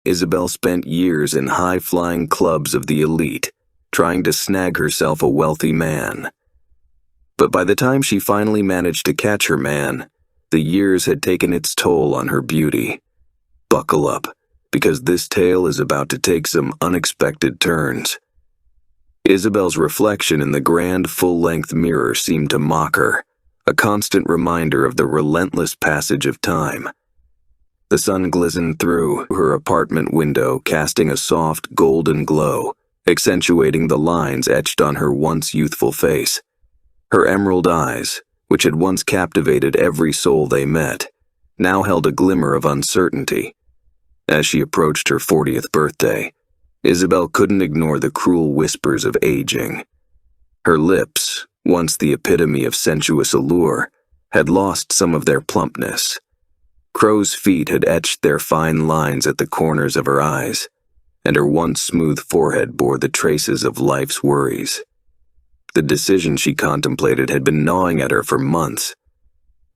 Isabel spent years in high-flying clubs of the elite, trying to snag herself a wealthy man. But by the time she finally managed to catch her man, the years had taken its toll on her beauty. Buckle up, because this tale is about to take some unexpected turns. Isabel's reflection in the grand full-length mirror seemed to mock her, a constant reminder of the relentless passage of time. The sun glistened through her apartment window, casting a soft, golden glow, accentuating the lines etched on her once youthful face. Her emerald eyes, which had once captivated every soul they met, now held a glimmer of uncertainty. As she approached her 40th birthday, Isabel couldn't ignore the cruel whispers of aging. Her lips, once the epitome of sensuous allure, had lost some of their plumpness. Crow's feet had etched their fine lines at the corners of her eyes, and her once smooth forehead bore the traces of life's worries. The decision she contemplated had been gnawing at her for months.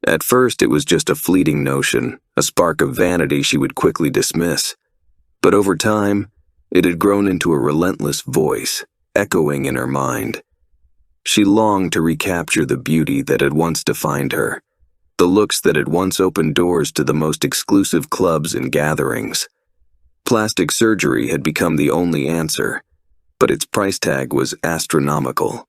At first, it was just a fleeting notion, a spark of vanity she would quickly dismiss. But over time, it had grown into a relentless voice, echoing in her mind. She longed to recapture the beauty that had once defined her, the looks that had once opened doors to the most exclusive clubs and gatherings. Plastic surgery had become the only answer, but its price tag was astronomical.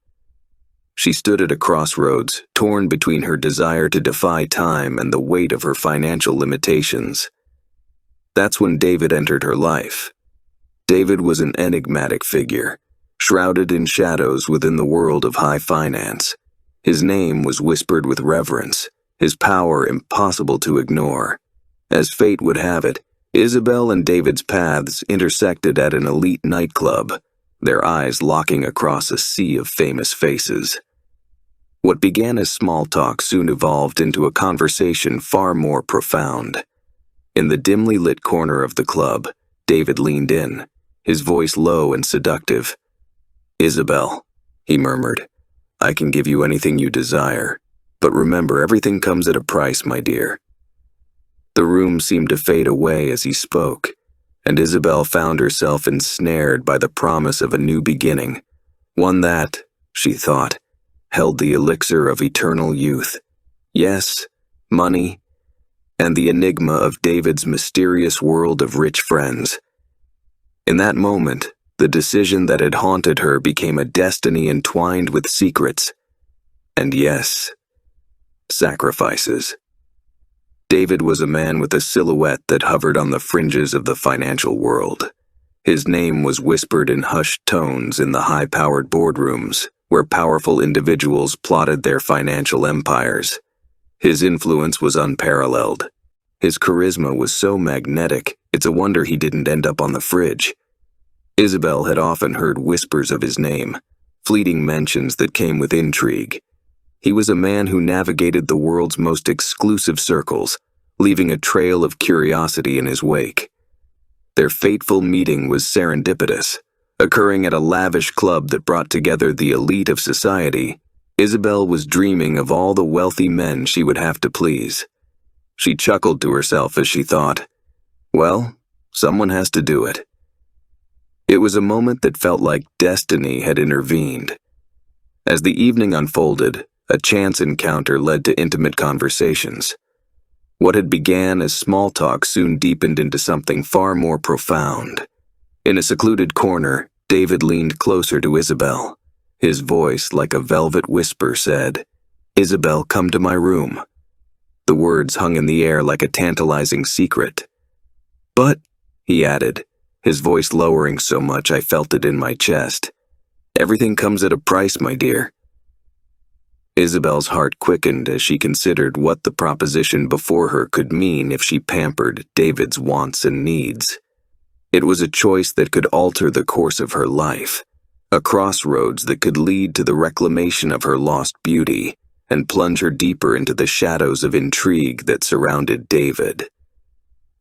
She stood at a crossroads, torn between her desire to defy time and the weight of her financial limitations. That's when David entered her life. David was an enigmatic figure, shrouded in shadows within the world of high finance. His name was whispered with reverence, his power impossible to ignore. As fate would have it, Isabel and David's paths intersected at an elite nightclub, their eyes locking across a sea of famous faces. What began as small talk soon evolved into a conversation far more profound. In the dimly lit corner of the club, David leaned in, his voice low and seductive. "Isabel," he murmured, "I can give you anything you desire, but remember, everything comes at a price, my dear." The room seemed to fade away as he spoke, and Isabel found herself ensnared by the promise of a new beginning, one that, she thought, held the elixir of eternal youth. Yes, money, and the enigma of David's mysterious world of rich friends. In that moment, the decision that had haunted her became a destiny entwined with secrets. And yes, sacrifices. David was a man with a silhouette that hovered on the fringes of the financial world. His name was whispered in hushed tones in the high-powered boardrooms, where powerful individuals plotted their financial empires. His influence was unparalleled. His charisma was so magnetic, it's a wonder he didn't end up on the fridge. Isabel had often heard whispers of his name, fleeting mentions that came with intrigue. He was a man who navigated the world's most exclusive circles, leaving a trail of curiosity in his wake. Their fateful meeting was serendipitous. Occurring at a lavish club that brought together the elite of society, Isabel was dreaming of all the wealthy men she would have to please. She chuckled to herself as she thought, well, someone has to do it. It was a moment that felt like destiny had intervened. As the evening unfolded, a chance encounter led to intimate conversations. What had began as small talk soon deepened into something far more profound. In a secluded corner, David leaned closer to Isabel. His voice, like a velvet whisper, said, "Isabel, come to my room." The words hung in the air like a tantalizing secret. "But," he added, his voice lowering so much I felt it in my chest, "everything comes at a price, my dear." Isabel's heart quickened as she considered what the proposition before her could mean if she pampered David's wants and needs. It was a choice that could alter the course of her life, a crossroads that could lead to the reclamation of her lost beauty and plunge her deeper into the shadows of intrigue that surrounded David.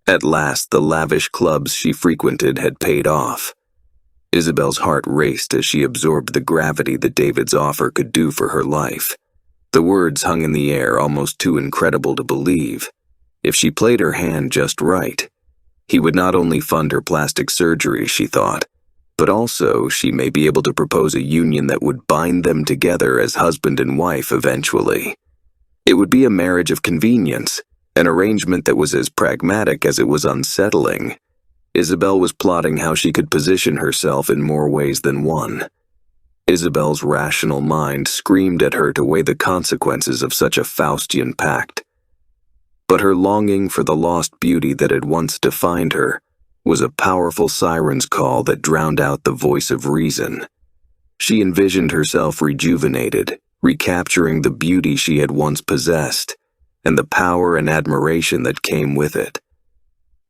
At last, the lavish clubs she frequented had paid off. Isabel's heart raced as she absorbed the gravity that David's offer could do for her life. The words hung in the air, almost too incredible to believe. If she played her hand just right, He would not only fund her plastic surgery, she thought, but also she may be able to propose a union that would bind them together as husband and wife eventually. It would be a marriage of convenience, an arrangement that was as pragmatic as it was unsettling. Isabel was plotting how she could position herself in more ways than one. Isabel's rational mind screamed at her to weigh the consequences of such a Faustian pact. But her longing for the lost beauty that had once defined her was a powerful siren's call that drowned out the voice of reason. She envisioned herself rejuvenated, recapturing the beauty she had once possessed, and the power and admiration that came with it.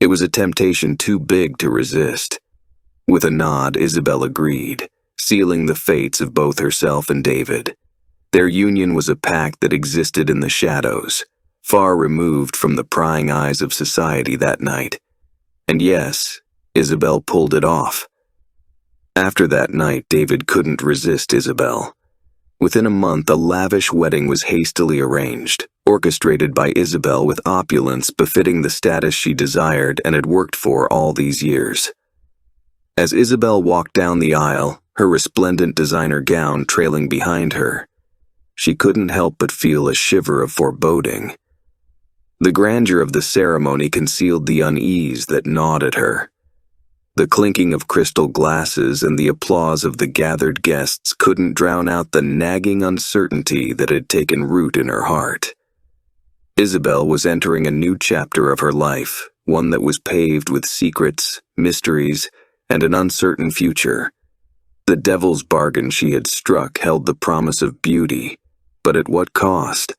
It was a temptation too big to resist. With a nod, Isabel agreed, sealing the fates of both herself and David. Their union was a pact that existed in the shadows, far removed from the prying eyes of society that night. And yes, Isabel pulled it off. After that night, David couldn't resist Isabel. Within a month, a lavish wedding was hastily arranged, orchestrated by Isabel with opulence befitting the status she desired and had worked for all these years. As Isabel walked down the aisle, her resplendent designer gown trailing behind her, she couldn't help but feel a shiver of foreboding. The grandeur of the ceremony concealed the unease that gnawed at her. The clinking of crystal glasses and the applause of the gathered guests couldn't drown out the nagging uncertainty that had taken root in her heart. Isabel was entering a new chapter of her life, one that was paved with secrets, mysteries, and an uncertain future. The devil's bargain she had struck held the promise of beauty, but at what cost?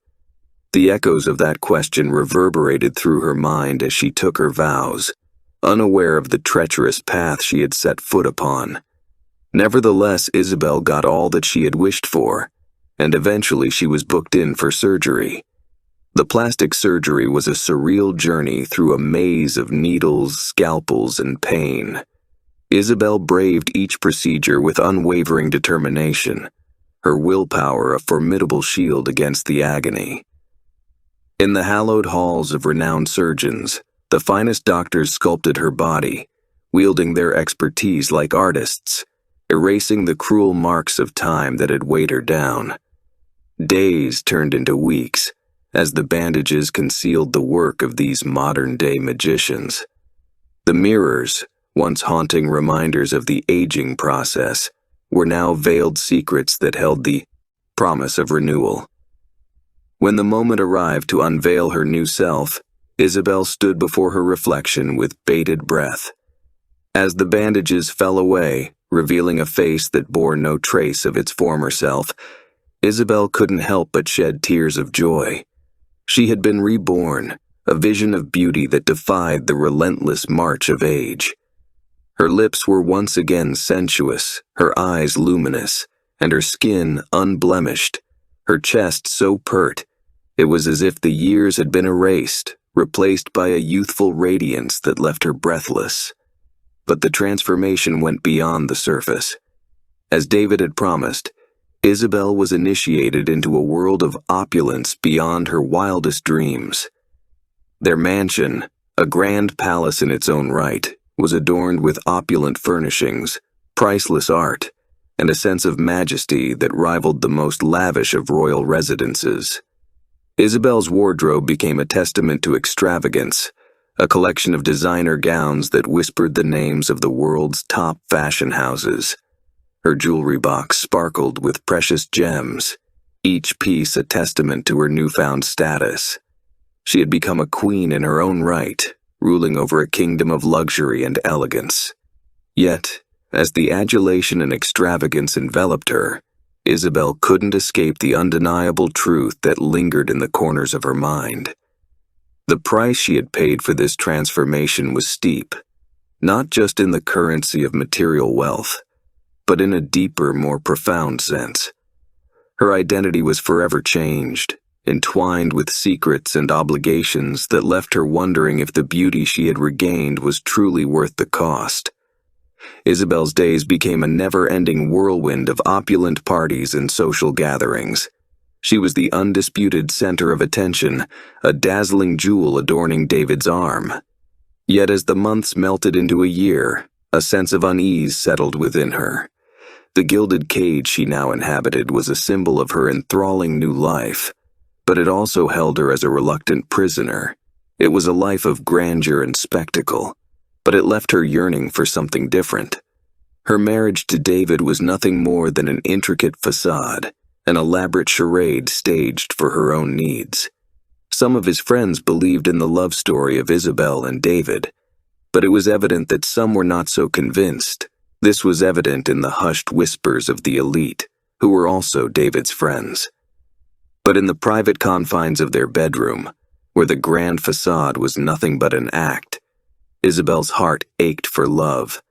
The echoes of that question reverberated through her mind as she took her vows, unaware of the treacherous path she had set foot upon. Nevertheless, Isabel got all that she had wished for, and eventually she was booked in for surgery. The plastic surgery was a surreal journey through a maze of needles, scalpels, and pain. Isabel braved each procedure with unwavering determination, her willpower a formidable shield against the agony. In the hallowed halls of renowned surgeons, the finest doctors sculpted her body, wielding their expertise like artists, erasing the cruel marks of time that had weighed her down. Days turned into weeks, as the bandages concealed the work of these modern-day magicians. The mirrors, once haunting reminders of the aging process, were now veiled secrets that held the promise of renewal. When the moment arrived to unveil her new self, Isabel stood before her reflection with bated breath. As the bandages fell away, revealing a face that bore no trace of its former self, Isabel couldn't help but shed tears of joy. She had been reborn, a vision of beauty that defied the relentless march of age. Her lips were once again sensuous, her eyes luminous, and her skin unblemished, her chest so pert, it was as if the years had been erased, replaced by a youthful radiance that left her breathless. But the transformation went beyond the surface. As David had promised, Isabel was initiated into a world of opulence beyond her wildest dreams. Their mansion, a grand palace in its own right, was adorned with opulent furnishings, priceless art, and a sense of majesty that rivaled the most lavish of royal residences. Isabel's wardrobe became a testament to extravagance, a collection of designer gowns that whispered the names of the world's top fashion houses. Her jewelry box sparkled with precious gems, each piece a testament to her newfound status. She had become a queen in her own right, ruling over a kingdom of luxury and elegance. Yet, as the adulation and extravagance enveloped her, Isabel couldn't escape the undeniable truth that lingered in the corners of her mind. The price she had paid for this transformation was steep, not just in the currency of material wealth, but in a deeper, more profound sense. Her identity was forever changed, entwined with secrets and obligations that left her wondering if the beauty she had regained was truly worth the cost. Isabel's days became a never-ending whirlwind of opulent parties and social gatherings. She was the undisputed center of attention, a dazzling jewel adorning David's arm. Yet as the months melted into a year, a sense of unease settled within her. The gilded cage she now inhabited was a symbol of her enthralling new life, but it also held her as a reluctant prisoner. It was a life of grandeur and spectacle, but it left her yearning for something different. Her marriage to David was nothing more than an intricate facade, an elaborate charade staged for her own needs. Some of his friends believed in the love story of Isabel and David, but it was evident that some were not so convinced. This was evident in the hushed whispers of the elite, who were also David's friends. But in the private confines of their bedroom, where the grand facade was nothing but an act, Isabel's heart ached for love.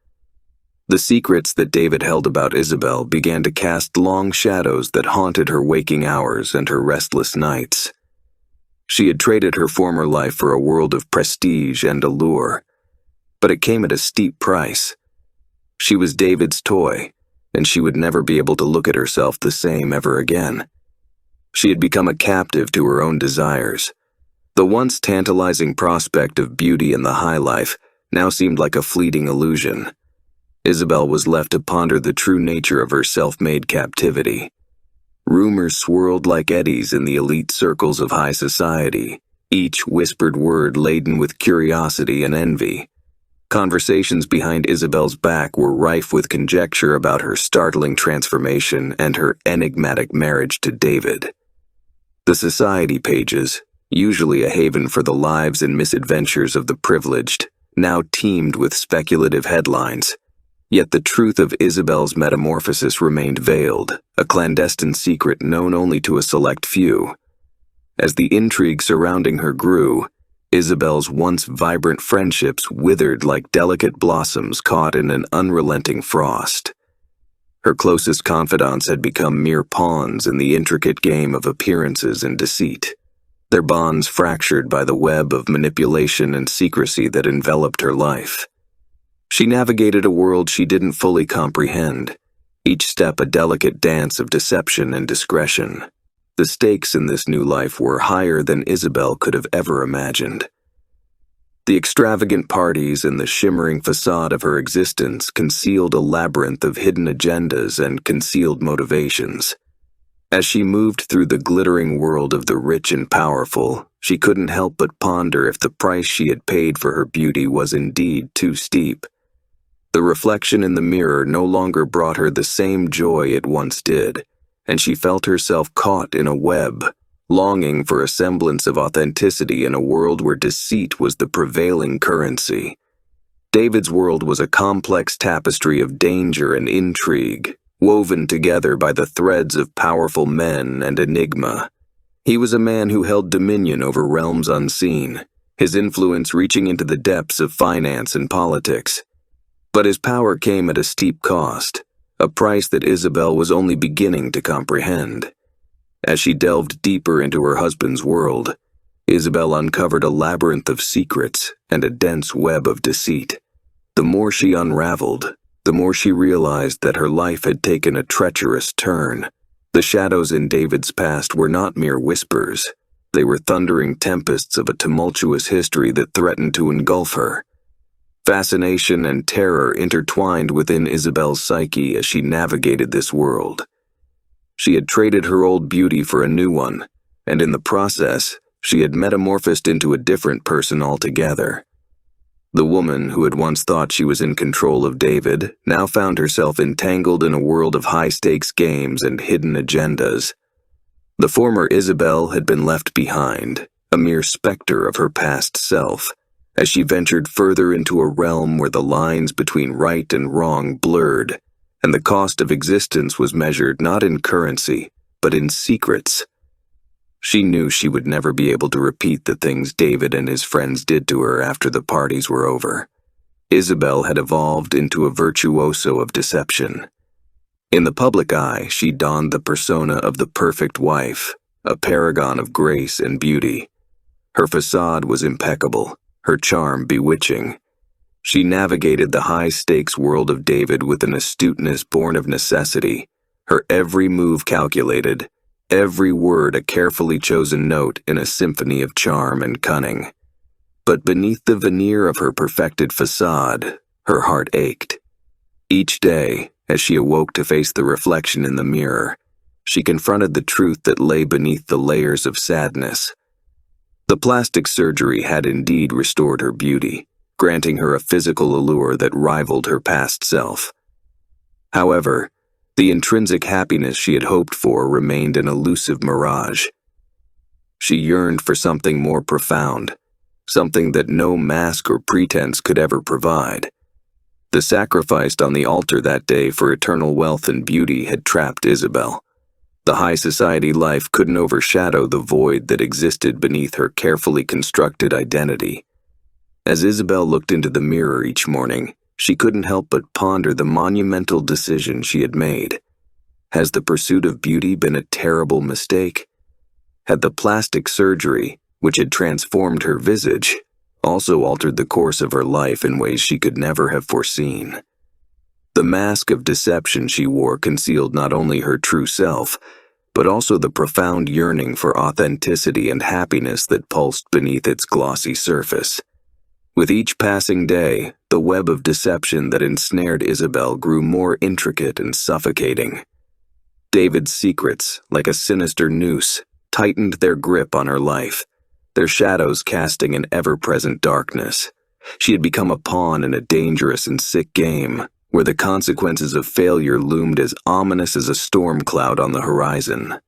The secrets that David held about Isabel began to cast long shadows that haunted her waking hours and her restless nights. She had traded her former life for a world of prestige and allure, but it came at a steep price. She was David's toy, and she would never be able to look at herself the same ever again. She had become a captive to her own desires. The once tantalizing prospect of beauty in the high life now seemed like a fleeting illusion. Isabel was left to ponder the true nature of her self-made captivity. Rumors swirled like eddies in the elite circles of high society, each whispered word laden with curiosity and envy. Conversations behind Isabel's back were rife with conjecture about her startling transformation and her enigmatic marriage to David. The society pages, usually a haven for the lives and misadventures of the privileged, now teemed with speculative headlines. Yet the truth of Isabel's metamorphosis remained veiled, a clandestine secret known only to a select few. As the intrigue surrounding her grew, Isabel's once vibrant friendships withered like delicate blossoms caught in an unrelenting frost. Her closest confidants had become mere pawns in the intricate game of appearances and deceit, their bonds fractured by the web of manipulation and secrecy that enveloped her life. She navigated a world she didn't fully comprehend, each step a delicate dance of deception and discretion. The stakes in this new life were higher than Isabel could have ever imagined. The extravagant parties and the shimmering facade of her existence concealed a labyrinth of hidden agendas and concealed motivations. As she moved through the glittering world of the rich and powerful, she couldn't help but ponder if the price she had paid for her beauty was indeed too steep. The reflection in the mirror no longer brought her the same joy it once did, and she felt herself caught in a web, longing for a semblance of authenticity in a world where deceit was the prevailing currency. David's world was a complex tapestry of danger and intrigue, woven together by the threads of powerful men and enigma. He was a man who held dominion over realms unseen, his influence reaching into the depths of finance and politics. But his power came at a steep cost, a price that Isabel was only beginning to comprehend. As she delved deeper into her husband's world, Isabel uncovered a labyrinth of secrets and a dense web of deceit. The more she unraveled, the more she realized that her life had taken a treacherous turn. The shadows in David's past were not mere whispers. They were thundering tempests of a tumultuous history that threatened to engulf her. Fascination and terror intertwined within Isabel's psyche as she navigated this world. She had traded her old beauty for a new one, and in the process, she had metamorphosed into a different person altogether. The woman who had once thought she was in control of David now found herself entangled in a world of high-stakes games and hidden agendas. The former Isabel had been left behind, a mere specter of her past self, as she ventured further into a realm where the lines between right and wrong blurred, and the cost of existence was measured not in currency, but in secrets. She knew she would never be able to repeat the things David and his friends did to her after the parties were over. Isabel had evolved into a virtuoso of deception. In the public eye, she donned the persona of the perfect wife, a paragon of grace and beauty. Her facade was impeccable, her charm bewitching. She navigated the high-stakes world of David with an astuteness born of necessity, her every move calculated, every word a carefully chosen note in a symphony of charm and cunning. But beneath the veneer of her perfected facade, her heart ached. Each day, as she awoke to face the reflection in the mirror, she confronted the truth that lay beneath the layers of sadness. The plastic surgery had indeed restored her beauty, granting her a physical allure that rivaled her past self. However, the intrinsic happiness she had hoped for remained an elusive mirage. She yearned for something more profound, something that no mask or pretense could ever provide. The sacrifice on the altar that day for eternal wealth and beauty had trapped Isabel. The high society life couldn't overshadow the void that existed beneath her carefully constructed identity. As Isabel looked into the mirror each morning, she couldn't help but ponder the monumental decision she had made. Has the pursuit of beauty been a terrible mistake? Had the plastic surgery, which had transformed her visage, also altered the course of her life in ways she could never have foreseen? The mask of deception she wore concealed not only her true self, but also the profound yearning for authenticity and happiness that pulsed beneath its glossy surface. With each passing day, the web of deception that ensnared Isabel grew more intricate and suffocating. David's secrets, like a sinister noose, tightened their grip on her life, their shadows casting an ever-present darkness. She had become a pawn in a dangerous and sick game, where the consequences of failure loomed as ominous as a storm cloud on the horizon.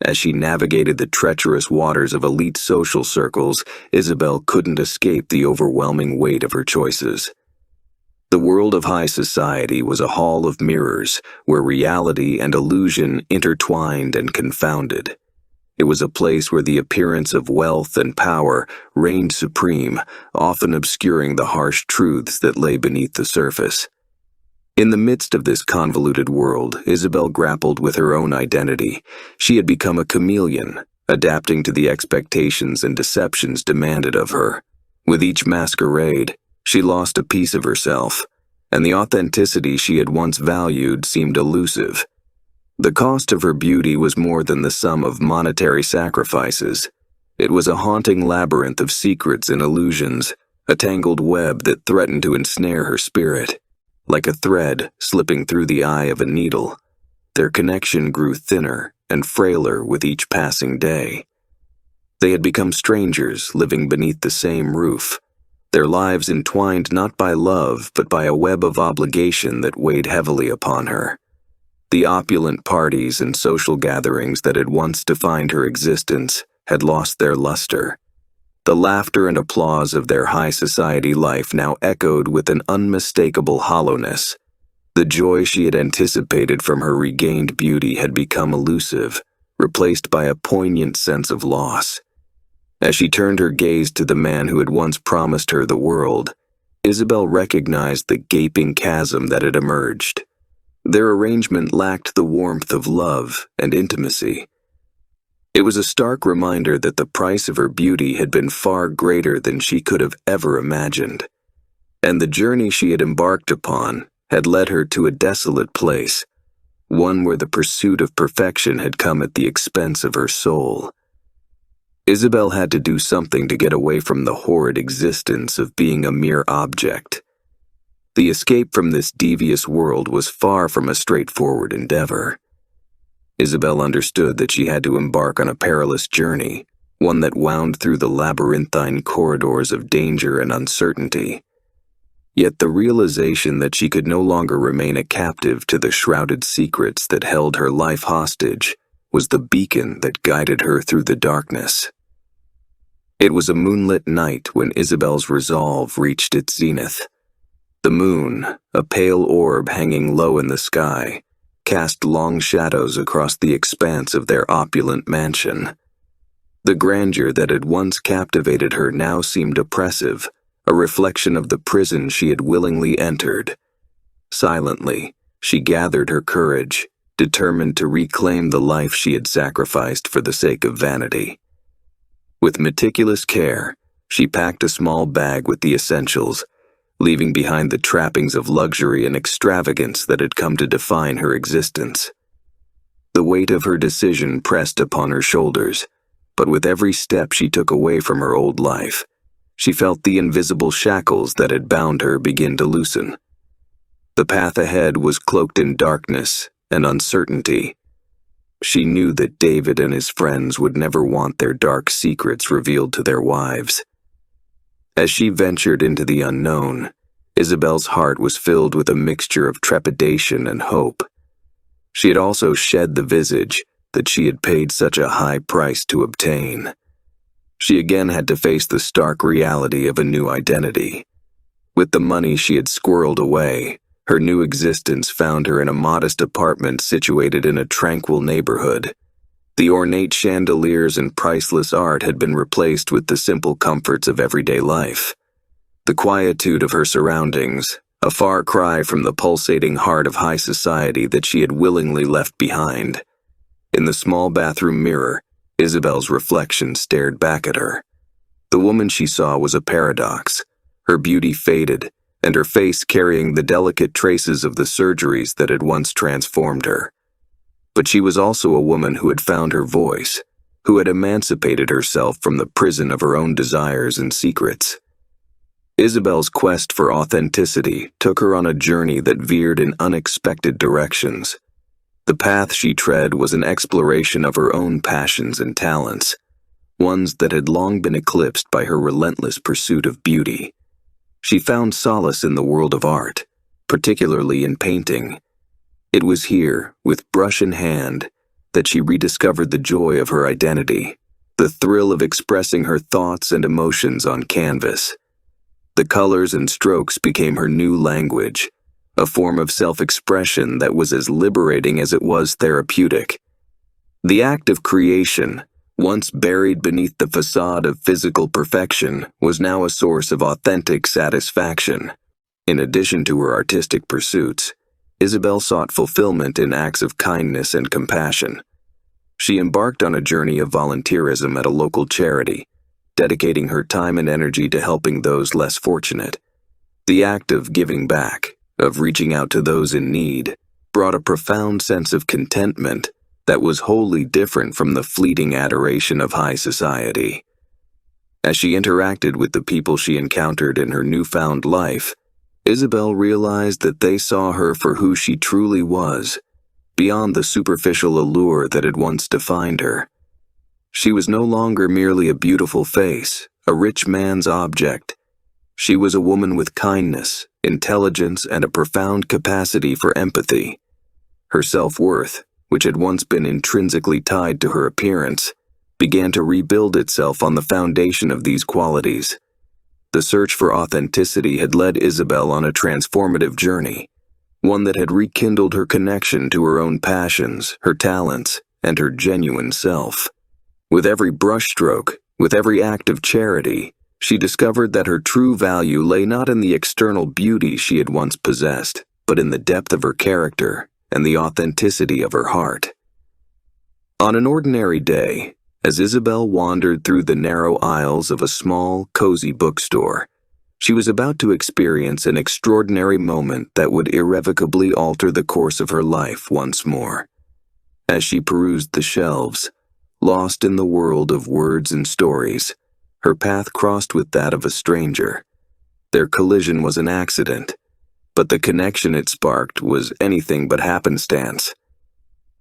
As she navigated the treacherous waters of elite social circles, Isabel couldn't escape the overwhelming weight of her choices. The world of high society was a hall of mirrors, where reality and illusion intertwined and confounded. It was a place where the appearance of wealth and power reigned supreme, often obscuring the harsh truths that lay beneath the surface. In the midst of this convoluted world, Isabel grappled with her own identity. She had become a chameleon, adapting to the expectations and deceptions demanded of her. With each masquerade, she lost a piece of herself, and the authenticity she had once valued seemed elusive. The cost of her beauty was more than the sum of monetary sacrifices. It was a haunting labyrinth of secrets and illusions, a tangled web that threatened to ensnare her spirit. Like a thread slipping through the eye of a needle, their connection grew thinner and frailer with each passing day. They had become strangers living beneath the same roof, their lives entwined not by love but by a web of obligation that weighed heavily upon her. The opulent parties and social gatherings that had once defined her existence had lost their luster. The laughter and applause of their high society life now echoed with an unmistakable hollowness. The joy she had anticipated from her regained beauty had become elusive, replaced by a poignant sense of loss. As she turned her gaze to the man who had once promised her the world, Isabel recognized the gaping chasm that had emerged. Their arrangement lacked the warmth of love and intimacy. It was a stark reminder that the price of her beauty had been far greater than she could have ever imagined, and the journey she had embarked upon had led her to a desolate place, one where the pursuit of perfection had come at the expense of her soul. Isabel had to do something to get away from the horrid existence of being a mere object. The escape from this devious world was far from a straightforward endeavor. Isabel understood that she had to embark on a perilous journey, one that wound through the labyrinthine corridors of danger and uncertainty. Yet the realization that she could no longer remain a captive to the shrouded secrets that held her life hostage was the beacon that guided her through the darkness. It was a moonlit night when Isabel's resolve reached its zenith. The moon, a pale orb hanging low in the sky, cast long shadows across the expanse of their opulent mansion. The grandeur that had once captivated her now seemed oppressive, a reflection of the prison she had willingly entered. Silently, she gathered her courage, determined to reclaim the life she had sacrificed for the sake of vanity. With meticulous care, she packed a small bag with the essentials, leaving behind the trappings of luxury and extravagance that had come to define her existence. The weight of her decision pressed upon her shoulders, but with every step she took away from her old life, she felt the invisible shackles that had bound her begin to loosen. The path ahead was cloaked in darkness and uncertainty. She knew that David and his friends would never want their dark secrets revealed to their wives. As she ventured into the unknown, Isabel's heart was filled with a mixture of trepidation and hope. She had also shed the visage that she had paid such a high price to obtain. She again had to face the stark reality of a new identity. With the money she had squirreled away, her new existence found her in a modest apartment situated in a tranquil neighborhood. The ornate chandeliers and priceless art had been replaced with the simple comforts of everyday life. The quietude of her surroundings, a far cry from the pulsating heart of high society that she had willingly left behind. In the small bathroom mirror, Isabel's reflection stared back at her. The woman she saw was a paradox, her beauty faded, and her face carrying the delicate traces of the surgeries that had once transformed her. But she was also a woman who had found her voice, who had emancipated herself from the prison of her own desires and secrets. Isabel's quest for authenticity took her on a journey that veered in unexpected directions. The path she tread was an exploration of her own passions and talents, ones that had long been eclipsed by her relentless pursuit of beauty. She found solace in the world of art, particularly in painting. It was here, with brush in hand, that she rediscovered the joy of her identity, the thrill of expressing her thoughts and emotions on canvas. The colors and strokes became her new language, a form of self-expression that was as liberating as it was therapeutic. The act of creation, once buried beneath the facade of physical perfection, was now a source of authentic satisfaction. In addition to her artistic pursuits, Isabel sought fulfillment in acts of kindness and compassion. She embarked on a journey of volunteerism at a local charity, dedicating her time and energy to helping those less fortunate. The act of giving back, of reaching out to those in need, brought a profound sense of contentment that was wholly different from the fleeting adoration of high society. As she interacted with the people she encountered in her newfound life, Isabel realized that they saw her for who she truly was, beyond the superficial allure that had once defined her. She was no longer merely a beautiful face, a rich man's object. She was a woman with kindness, intelligence, and a profound capacity for empathy. Her self-worth, which had once been intrinsically tied to her appearance, began to rebuild itself on the foundation of these qualities. The search for authenticity had led Isabel on a transformative journey, one that had rekindled her connection to her own passions, her talents, and her genuine self. With every brushstroke, with every act of charity, she discovered that her true value lay not in the external beauty she had once possessed, but in the depth of her character and the authenticity of her heart. On an ordinary day, as Isabel wandered through the narrow aisles of a small, cozy bookstore, she was about to experience an extraordinary moment that would irrevocably alter the course of her life once more. As she perused the shelves, lost in the world of words and stories, her path crossed with that of a stranger. Their collision was an accident, but the connection it sparked was anything but happenstance.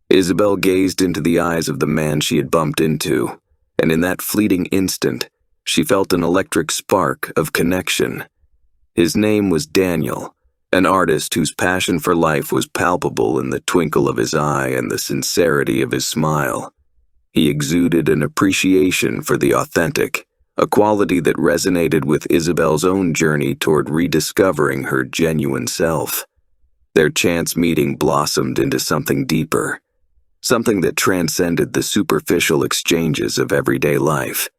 Isabel gazed into the eyes of the man she had bumped into, and in that fleeting instant, she felt an electric spark of connection. His name was Daniel, an artist whose passion for life was palpable in the twinkle of his eye and the sincerity of his smile. He exuded an appreciation for the authentic, a quality that resonated with Isabel's own journey toward rediscovering her genuine self. Their chance meeting blossomed into something deeper, something that transcended the superficial exchanges of everyday life.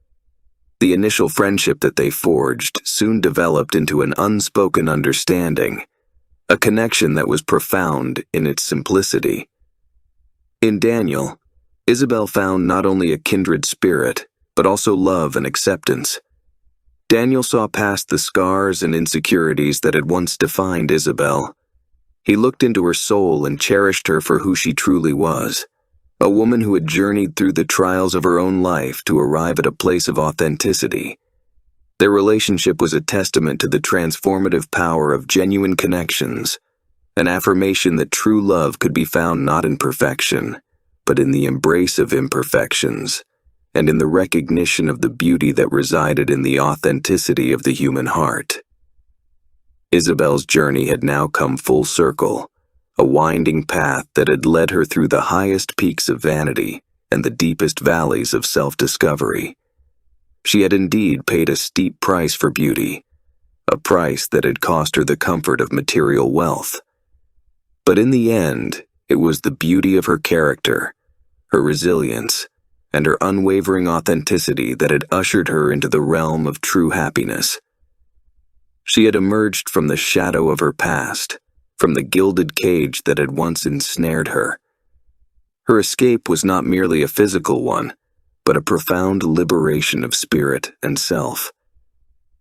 The initial friendship that they forged soon developed into an unspoken understanding, a connection that was profound in its simplicity. In Daniel, Isabel found not only a kindred spirit, but also love and acceptance. Daniel saw past the scars and insecurities that had once defined Isabel. He looked into her soul and cherished her for who she truly was, a woman who had journeyed through the trials of her own life to arrive at a place of authenticity. Their relationship was a testament to the transformative power of genuine connections, an affirmation that true love could be found not in perfection, but in the embrace of imperfections, and in the recognition of the beauty that resided in the authenticity of the human heart. Isabel's journey had now come full circle, a winding path that had led her through the highest peaks of vanity and the deepest valleys of self-discovery. She had indeed paid a steep price for beauty, a price that had cost her the comfort of material wealth. But in the end, it was the beauty of her character, her resilience, and her unwavering authenticity that had ushered her into the realm of true happiness. She had emerged from the shadow of her past, from the gilded cage that had once ensnared her. Her escape was not merely a physical one, but a profound liberation of spirit and self.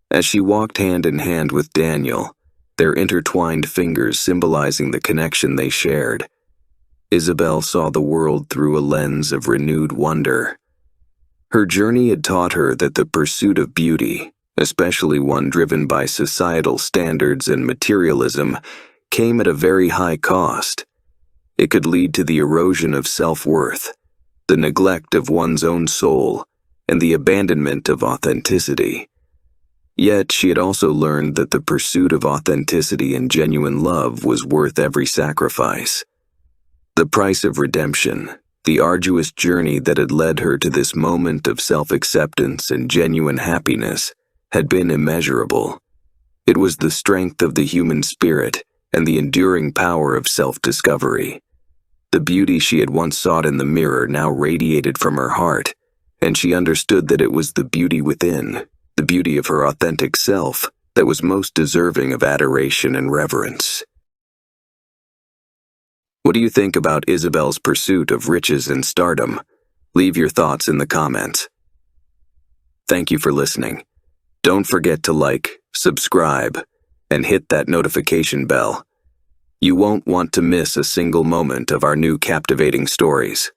As she walked hand in hand with Daniel, their intertwined fingers symbolizing the connection they shared, Isabel saw the world through a lens of renewed wonder. Her journey had taught her that the pursuit of beauty, especially one driven by societal standards and materialism, came at a very high cost. It could lead to the erosion of self-worth, the neglect of one's own soul, and the abandonment of authenticity. Yet she had also learned that the pursuit of authenticity and genuine love was worth every sacrifice. The price of redemption, the arduous journey that had led her to this moment of self-acceptance and genuine happiness, had been immeasurable. It was the strength of the human spirit and the enduring power of self-discovery. The beauty she had once sought in the mirror now radiated from her heart, and she understood that it was the beauty within, the beauty of her authentic self, that was most deserving of adoration and reverence. What do you think about Isabel's pursuit of riches and stardom? Leave your thoughts in the comments. Thank you for listening. Don't forget to like, subscribe, and hit that notification bell. You won't want to miss a single moment of our new captivating stories.